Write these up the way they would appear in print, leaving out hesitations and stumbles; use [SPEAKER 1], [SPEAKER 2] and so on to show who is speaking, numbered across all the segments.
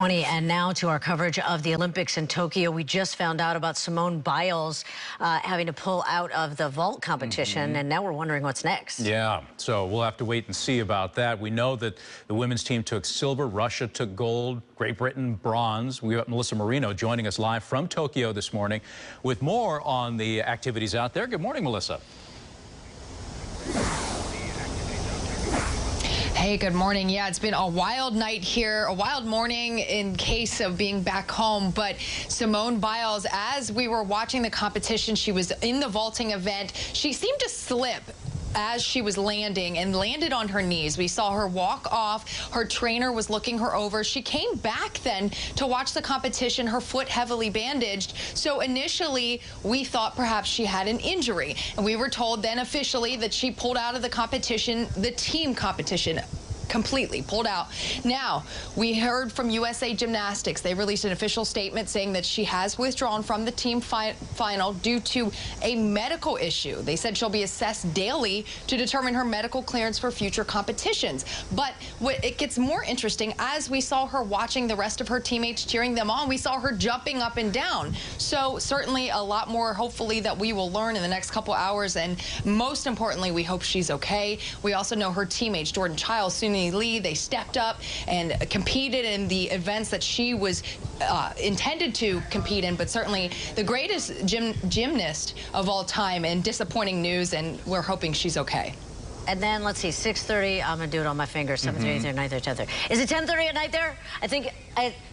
[SPEAKER 1] And now to our coverage of the Olympics in Tokyo. We just found out about Simone Biles having to pull out of the vault competition, and now we're wondering what's next.
[SPEAKER 2] Yeah, so we'll have to wait and see about that. We know that the women's team took silver, Russia took gold, Great Britain bronze. We got Melissa Marino joining us live from Tokyo this morning with more on the activities out there. Good morning, Melissa.
[SPEAKER 3] Hey, good morning. Yeah, it's been a wild night here, a wild morning in case of being back home. But Simone Biles, as we were watching the competition, she was in the vaulting event. She seemed to slip as she was landing and landed on her knees. We saw her walk off. Her trainer was looking her over. She came back then to watch the competition, her foot heavily bandaged. So initially, we thought perhaps she had an injury. And we were told then officially that she pulled out of the competition, the team competition. Completely pulled out. Now, we heard from USA Gymnastics. They released an official statement saying that she has withdrawn from the team final due to a medical issue. They said she'll be assessed daily to determine her medical clearance for future competitions. But it gets more interesting as we saw her watching the rest of her teammates cheering them on. We saw her jumping up and down. So certainly a lot more, hopefully, that we will learn in the next couple hours. And most importantly, we hope she's okay. We also know her teammates, Jordan Childs, Suni Lee, they stepped up and competed in the events that she was intended to compete in, but certainly the greatest gymnast of all time, and disappointing news, and we're hoping she's okay.
[SPEAKER 1] And then, let's see, 6:30, I'm going to do it on my fingers, 7:30, 8:30, 9:30, 10:30. Is it 10:30 at night there? I think,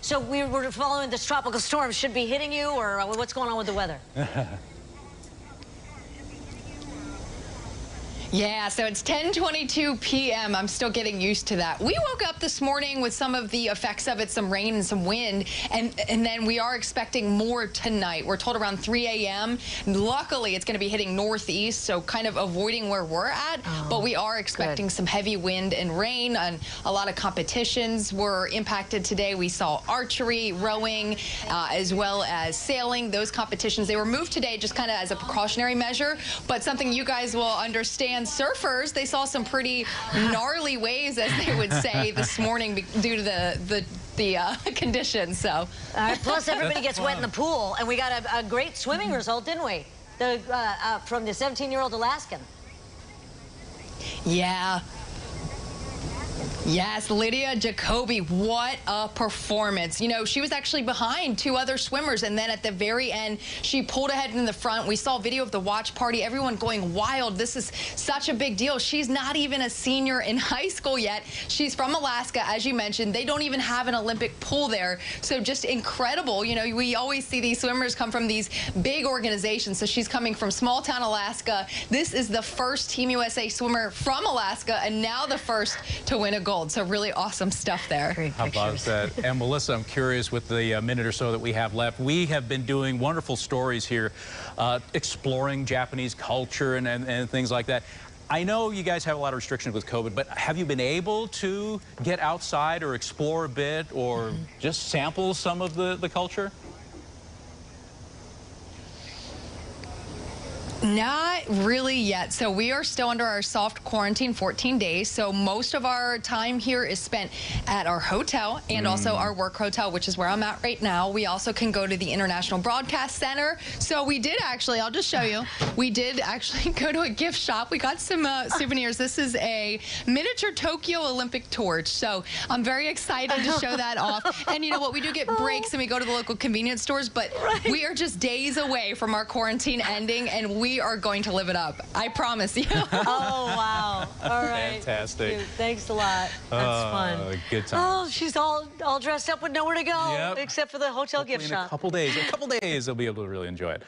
[SPEAKER 1] so we were following this tropical storm. Should be hitting you, or what's going on with the weather?
[SPEAKER 3] Yeah, so it's 10:22 p.m. I'm still getting used to that. We woke up this morning with some of the effects of it, some rain and some wind, and then we are expecting more tonight. We're told around 3 a.m. Luckily, it's going to be hitting northeast, so kind of avoiding where we're at, but we are expecting some heavy wind and rain, and a lot of competitions were impacted today. We saw archery, rowing, as well as sailing. Those competitions, they were moved today just kind of as a precautionary measure, but something you guys will understand. Surfers, they saw some pretty gnarly waves, as they would say, this morning due to the conditions. So,
[SPEAKER 1] all right, plus everybody gets wet in the pool, and we got a great swimming result, didn't we? From the 17-year-old Alaskan.
[SPEAKER 3] Yeah. Yes, Lydia Jacoby, what a performance. You know, she was actually behind two other swimmers, and then at the very end, she pulled ahead in the front. We saw video of the watch party, everyone going wild. This is such a big deal. She's not even a senior in high school yet. She's from Alaska, as you mentioned. They don't even have an Olympic pool there, so just incredible. You know, we always see these swimmers come from these big organizations, so she's coming from small town Alaska. This is the first Team USA swimmer from Alaska, and now the first to win a gold. So really awesome stuff there.
[SPEAKER 2] How about that? And Melissa, I'm curious, with the minute or so that we have left, we have been doing wonderful stories here, exploring Japanese culture and things like that. I know you guys have a lot of restrictions with COVID, but have you been able to get outside or explore a bit, or just sample some of the culture?
[SPEAKER 3] Not really yet. So we are still under our soft quarantine, 14 days. So most of our time here is spent at our hotel and also our work hotel, which is where I'm at right now. We also can go to the International Broadcast Center. So we did actually, I'll just show you, we did actually go to a gift shop. We got some souvenirs. This is a miniature Tokyo Olympic torch. So I'm very excited to show that off. And you know what, we do get breaks and we go to the local convenience stores, but we are just days away from our quarantine ending, and we are going to live it up. I promise you.
[SPEAKER 1] Oh, wow. All right.
[SPEAKER 2] Fantastic.
[SPEAKER 1] Thanks a lot. That's fun.
[SPEAKER 2] Good time.
[SPEAKER 1] Oh, she's all dressed up with nowhere to go, except for the hotel gift shop.
[SPEAKER 2] In a couple days they'll be able to really enjoy it.